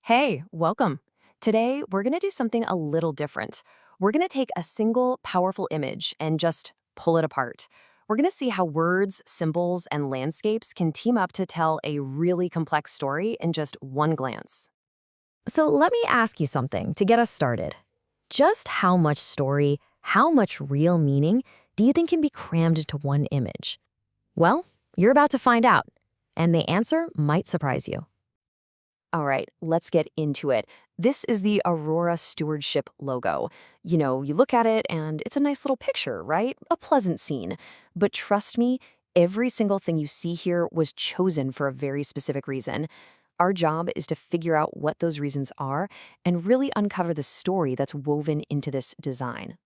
Hey, welcome. Today, we're going to do something a little different. We're going to take a single powerful image and just pull it apart. We're going to see how words, symbols, and landscapes can team up to tell a really complex story in just one glance. So let me ask you something to get us started. Just how much story, how much real meaning do you think can be crammed into one image? Well, you're about to find out, and the answer might surprise you. All right, let's get into it. This is the Aurora Stewardship logo. You look at it and it's a nice little picture, right? A pleasant scene. But trust me, every single thing you see here was chosen for a very specific reason. Our job is to figure out what those reasons are and really uncover the story that's woven into this design.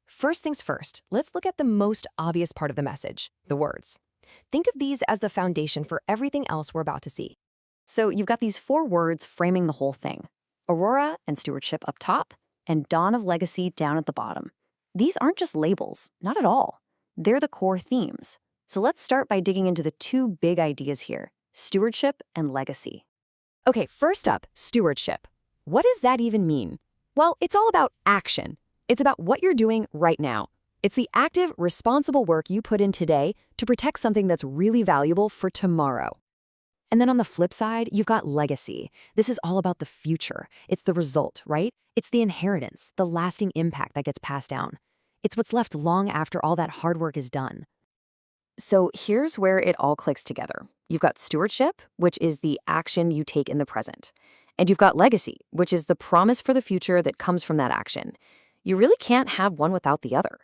First things first, let's look at the most obvious part of the message, the words. Think of these as the foundation for everything else we're about to see. So you've got these four words framing the whole thing. Aurora and stewardship up top, and dawn of legacy down at the bottom. These aren't just labels, not at all. They're the core themes. So let's start by digging into the two big ideas here, stewardship and legacy. Okay, first up, stewardship. What does that even mean? Well, it's all about action. It's about what you're doing right now. It's the active, responsible work you put in today to protect something that's really valuable for tomorrow. And then on the flip side, you've got legacy. This is all about the future. It's the result, right? It's the inheritance, the lasting impact that gets passed down. It's what's left long after all that hard work is done. So here's where it all clicks together. You've got stewardship, which is the action you take in the present. And you've got legacy, which is the promise for the future that comes from that action. You really can't have one without the other.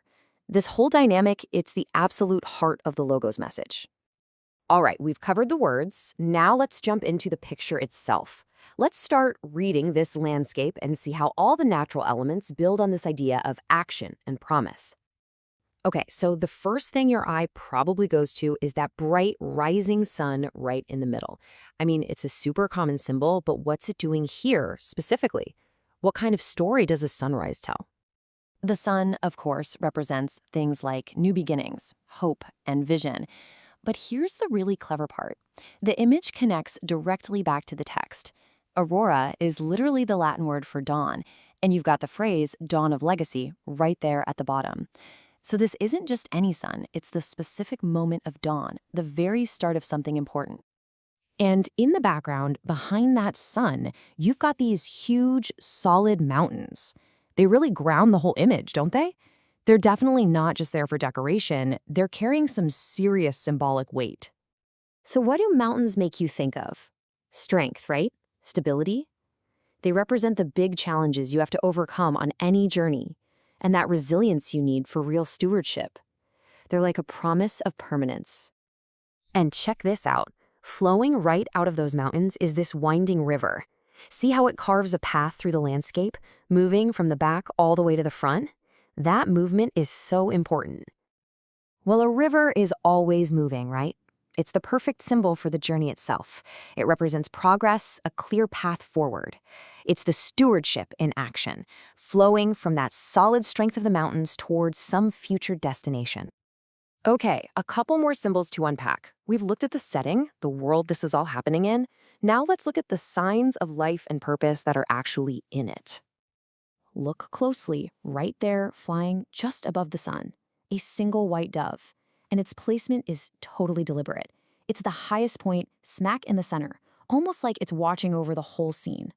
This whole dynamic, it's the absolute heart of the logo's message. All right, we've covered the words. Now let's jump into the picture itself. Let's start reading this landscape and see how all the natural elements build on this idea of action and promise. Okay, so the first thing your eye probably goes to is that bright rising sun right in the middle. I mean, it's a super common symbol, but what's it doing here specifically? What kind of story does a sunrise tell? The sun, of course, represents things like new beginnings, hope, and vision. But here's the really clever part. The image connects directly back to the text. Aurora is literally the Latin word for dawn, and you've got the phrase dawn of legacy right there at the bottom. So this isn't just any sun, it's the specific moment of dawn, the very start of something important. And in the background, behind that sun, you've got these huge, solid mountains. They really ground the whole image, don't they? They're definitely not just there for decoration, they're carrying some serious symbolic weight. So what do mountains make you think of? Strength, right? Stability? They represent the big challenges you have to overcome on any journey, and that resilience you need for real stewardship. They're like a promise of permanence. And check this out. Flowing right out of those mountains is this winding river. See how it carves a path through the landscape, moving from the back all the way to the front? That movement is so important. Well, a river is always moving, right? It's the perfect symbol for the journey itself. It represents progress, a clear path forward. It's the stewardship in action, flowing from that solid strength of the mountains towards some future destination. Okay, a couple more symbols to unpack. We've looked at the setting, the world this is all happening in. Now let's look at the signs of life and purpose that are actually in it. Look closely, right there, flying just above the sun, a single white dove. And its placement is totally deliberate. It's the highest point, smack in the center, almost like it's watching over the whole scene.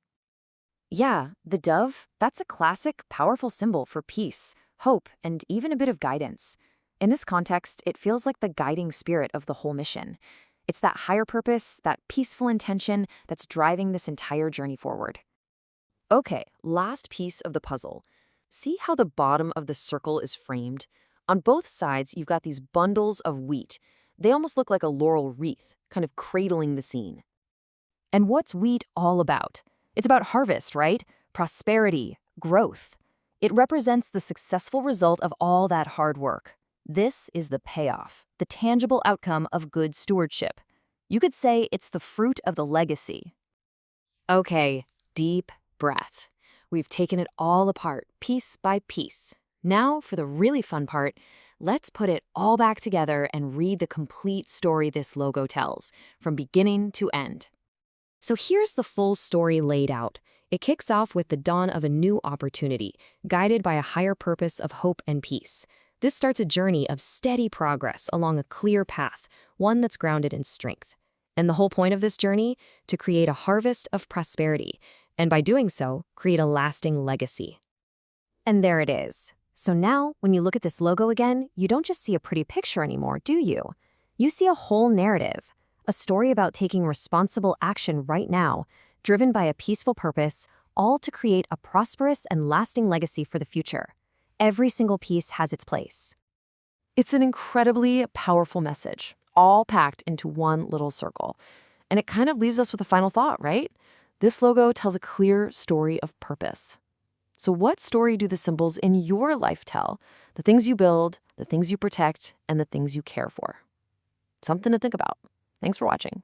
Yeah, the dove, that's a classic, powerful symbol for peace, hope, and even a bit of guidance. In this context, it feels like the guiding spirit of the whole mission. It's that higher purpose, that peaceful intention that's driving this entire journey forward. Okay, last piece of the puzzle. See how the bottom of the circle is framed? On both sides, you've got these bundles of wheat. They almost look like a laurel wreath, kind of cradling the scene. And what's wheat all about? It's about harvest, right? Prosperity, growth. It represents the successful result of all that hard work. This is the payoff, the tangible outcome of good stewardship. You could say it's the fruit of the legacy. Okay, deep breath. We've taken it all apart, piece by piece. Now, for the really fun part, let's put it all back together and read the complete story this logo tells, from beginning to end. So here's the full story laid out. It kicks off with the dawn of a new opportunity, guided by a higher purpose of hope and peace. This starts a journey of steady progress along a clear path, one that's grounded in strength. And the whole point of this journey? To create a harvest of prosperity, and by doing so, create a lasting legacy. And there it is. So now, when you look at this logo again, you don't just see a pretty picture anymore, do you? You see a whole narrative, a story about taking responsible action right now, driven by a peaceful purpose, all to create a prosperous and lasting legacy for the future. Every single piece has its place. It's an incredibly powerful message, all packed into one little circle. And it kind of leaves us with a final thought, right? This logo tells a clear story of purpose. So what story do the symbols in your life tell? The things you build, the things you protect, and the things you care for. Something to think about. Thanks for watching.